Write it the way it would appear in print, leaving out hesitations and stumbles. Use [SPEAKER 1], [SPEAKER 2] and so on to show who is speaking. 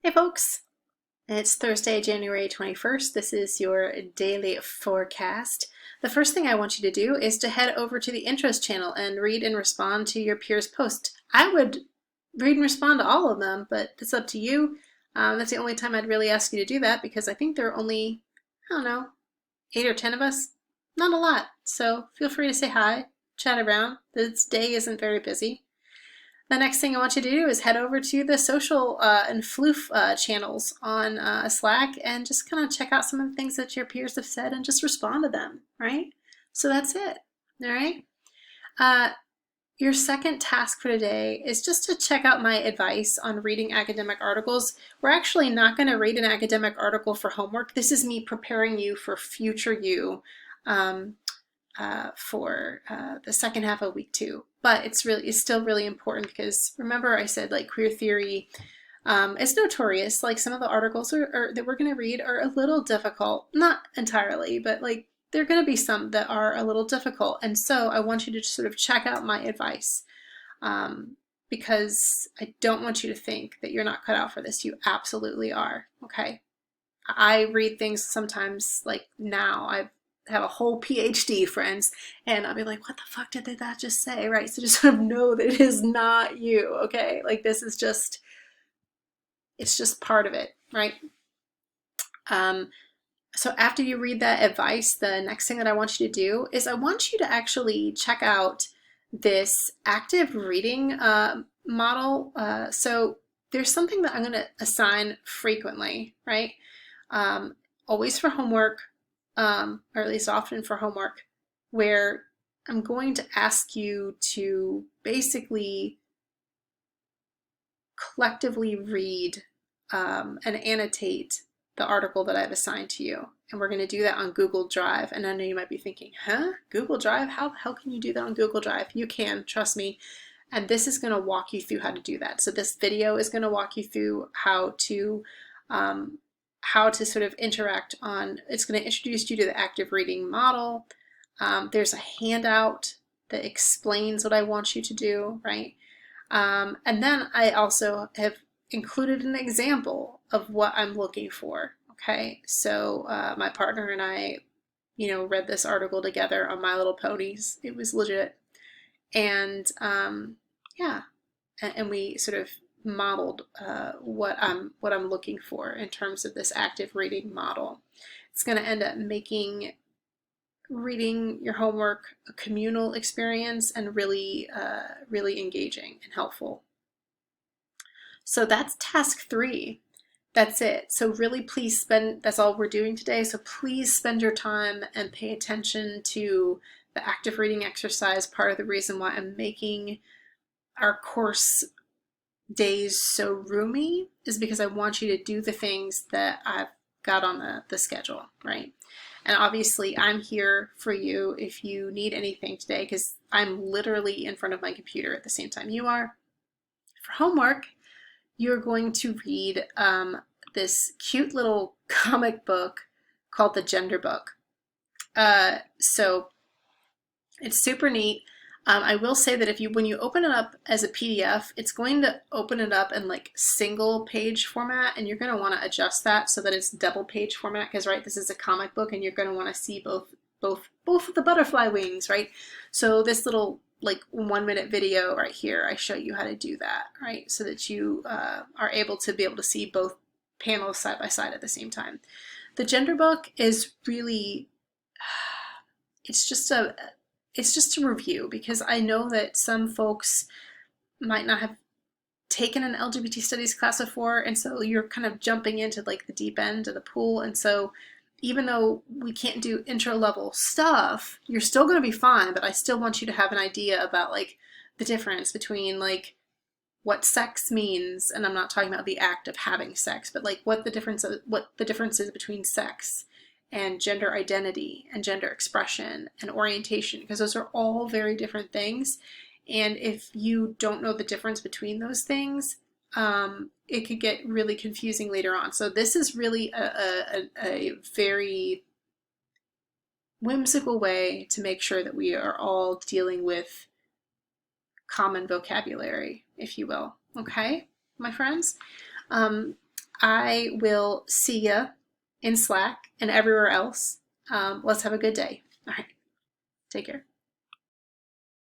[SPEAKER 1] Hey folks, it's Thursday, January 21st. This is your daily forecast. The first thing I want you to do is to head over to the Interest channel and read and respond to your peers' post. I would read and respond to all of them, but it's up to you. That's the only time I'd really ask you to do that because I think there are only, I don't know, 8 or 10 of us. Not a lot. So feel free to say hi, chat around. This day isn't very busy. The next thing I want you to do is head over to the social and floof channels on Slack and just kind of check out some of the things that your peers have said and just respond to them, right? So that's it, all right? Uh, your second task for today is just to check out my advice on reading academic articles. We're actually not going to read an academic article for homework. This is me preparing you for future you. For the second half of week 2. But it's still really important because remember I said like queer theory is notorious. Like some of the articles that we're going to read are a little difficult. Not entirely, but like there are going to be some that are a little difficult. And so I want you to sort of check out my advice because I don't want you to think that you're not cut out for this. You absolutely are, okay? I read things sometimes like now. I have a whole PhD, friends, and I'll be like, what the fuck did that just say, right? So just sort of know that it is not you, okay? Like this is just, it's just part of it, right? So after you read that advice, the next thing that I want you to do is I want you to actually check out this active reading model. So there's something that I'm going to assign frequently, right? Always for homework, or at least often for homework, where I'm going to ask you to basically collectively read and annotate the article that I've assigned to you. And we're going to do that on Google Drive. And I know you might be thinking, huh? Google Drive? How can you do that on Google Drive? You can, trust me. And this is going to walk you through how to do that. So this video is going to walk you through how to sort of interact on, it's going to introduce you to the active reading model. There's a handout that explains what I want you to do, right? And then I also have included an example of what I'm looking for, okay? So my partner and I, read this article together on My Little Ponies. It was legit. And yeah, and we sort of modeled what I'm looking for in terms of this active reading model. It's going to end up making reading your homework a communal experience and really really engaging and helpful. So that's task 3. That's it. So really please that's all we're doing today. So please spend your time and pay attention to the active reading exercise. Part of the reason why I'm making our course days so roomy is because I want you to do the things that I've got on the schedule, right? And obviously I'm here for you if you need anything today because I'm literally in front of my computer at the same time you are. For homework, you're going to read this cute little comic book called The Gender Book. So it's super neat. I will say that when you open it up as a PDF, it's going to open it up in like single page format, and you're going to want to adjust that so that it's double page format because, right, this is a comic book and you're going to want to see both of the butterfly wings, right? So this little like 1-minute video right here, I show you how to do that, right? So that you are able to see both panels side by side at the same time. The Gender Book is really, it's just a review because I know that some folks might not have taken an LGBT studies class before, and so you're kind of jumping into like the deep end of the pool, and so even though we can't do intro level stuff, you're still going to be fine, but I still want you to have an idea about like the difference between like what sex means, and I'm not talking about the act of having sex, but like what the difference is between sex and gender identity and gender expression and orientation, because those are all very different things. And if you don't know the difference between those things, it could get really confusing later on. So this is really a very whimsical way to make sure that we are all dealing with common vocabulary, if you will. Okay, my friends? I will see ya in Slack and everywhere else. Let's have a good day. All right. Take care.